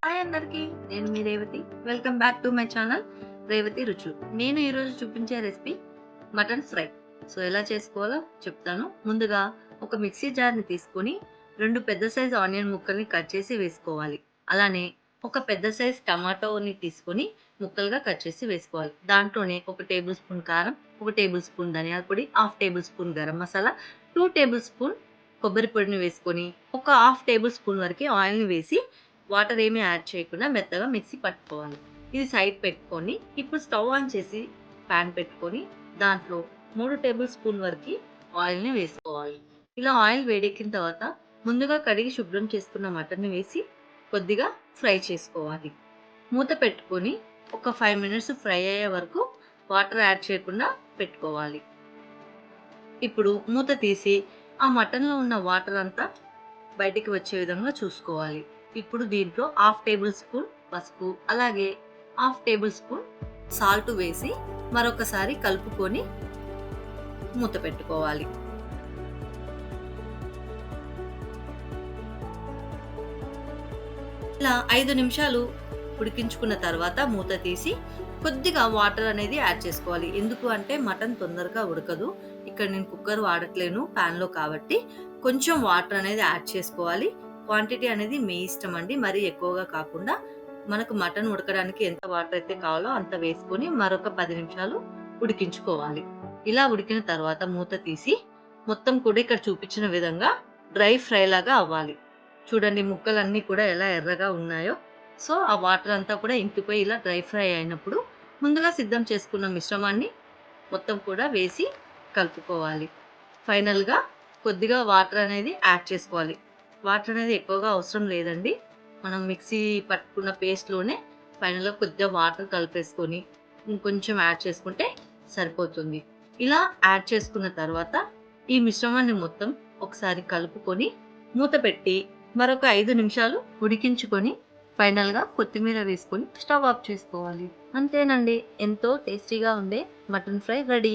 Hi అందరికి, నేను మీ Revathi. Welcome back to my channel Revathi రుచులు. నేను ఈరోజు చూపించే రెసిపీ మటన్ ఫ్రై. సో ఎలా చేసుకోవాలో చెప్తాను. ముందుగా ఒక మిక్సీ జార్ని తీసుకొని 2 పెద్ద సైజ్ ఆనియన్ ముక్కల్ని కట్ చేసి వేసుకోవాలి. అలానే ఒక పెద్ద సైజ్ టమాటోని తీసుకొని ముక్కలుగా కట్ చేసి వేసుకోవాలి. దాంట్లోనే ఒక టేబుల్ స్పూన్ కారం, ఒక టేబుల్ స్పూన్ ధనియాల పొడి, half table spoon garam masala, 2 table spoon కొబ్బరి పొడిని వేసుకొని ఒక హాఫ్ టేబుల్ స్పూన్ వరకు ఆయిల్ని వేసి వాటర్ ఏమీ యాడ్ చేయకుండా మెత్తగా మిక్సీ పట్టుకోవాలి. ఇది సైడ్ పెట్టుకొని ఇప్పుడు స్టవ్ ఆన్ చేసి ప్యాన్ పెట్టుకొని దాంట్లో 3 టేబుల్ స్పూన్ వరకు ఆయిల్ని వేసుకోవాలి. ఇలా ఆయిల్ వేడెక్కిన తర్వాత ముందుగా కడిగి శుభ్రం చేసుకున్న మటన్ని వేసి కొద్దిగా ఫ్రై చేసుకోవాలి. మూత పెట్టుకొని ఒక 5 మినిట్స్ ఫ్రై అయ్యే వరకు వాటర్ యాడ్ చేయకుండా పెట్టుకోవాలి. ఇప్పుడు మూత తీసి ఆ మటన్లో ఉన్న వాటర్ అంతా బయటికి వచ్చే విధంగా చూసుకోవాలి. ఇప్పుడు దీంట్లో హాఫ్ టేబుల్ స్పూన్ పసుపు, అలాగే హాఫ్ టేబుల్ స్పూన్ సాల్ట్ వేసి మరొకసారి కలుపుకొని మూత పెట్టుకోవాలి. ఇలా 5 నిమిషాలు ఉడికించుకున్న తర్వాత మూత తీసి కొద్దిగా వాటర్ అనేది యాడ్ చేసుకోవాలి. ఎందుకు అంటే మటన్ తొందరగా ఉడకదు. ఇక్కడ నేను కుక్కర్ వాడట్లేను ప్యాన్లో, కాబట్టి కొంచెం వాటర్ అనేది యాడ్ చేసుకోవాలి. క్వాంటిటీ అనేది మీ ఇష్టం అండి. మరీ ఎక్కువగా కాకుండా మనకు మటన్ ఉడకడానికి ఎంత వాటర్ అయితే కావాలో అంత వేసుకొని మరొక 10 నిమిషాలు ఉడికించుకోవాలి. ఇలా ఉడికిన తర్వాత మూత తీసి మొత్తం కూడా ఇక్కడ చూపించిన విధంగా డ్రై ఫ్రై లాగా అవ్వాలి. చూడండి ముక్కలన్నీ కూడా ఎలా ఎర్రగా ఉన్నాయో. సో ఆ వాటర్ అంతా కూడా ఇంకిపోయి ఇలా డ్రై ఫ్రై అయినప్పుడు ముందుగా సిద్ధం చేసుకున్న మిశ్రమాన్ని మొత్తం కూడా వేసి కలుపుకోవాలి. ఫైనల్‌గా కొద్దిగా వాటర్ అనేది యాడ్ చేసుకోవాలి. వాటర్ అనేది ఎక్కువగా అవసరం లేదండి. మనం మిక్సీ పట్టుకున్న పేస్ట్‌లోనే ఫైనల్‌గా కొద్దిగా వాటర్ కలిపేసుకొని ఇంకొంచెం యాడ్ చేసుకుంటే సరిపోతుంది. ఇలా యాడ్ చేసుకున్న తర్వాత ఈ మిశ్రమాన్ని మొత్తం ఒకసారి కలుపుకొని మూత పెట్టి మరొక 5 నిమిషాలు ఉడికించుకొని ఫైనల్‌గా కొత్తిమీర వేసుకొని స్టవ్ ఆఫ్ చేసుకోవాలి. అంతేనండి. ఎంతో టేస్టీగా ఉండే మటన్ ఫ్రై రెడీ.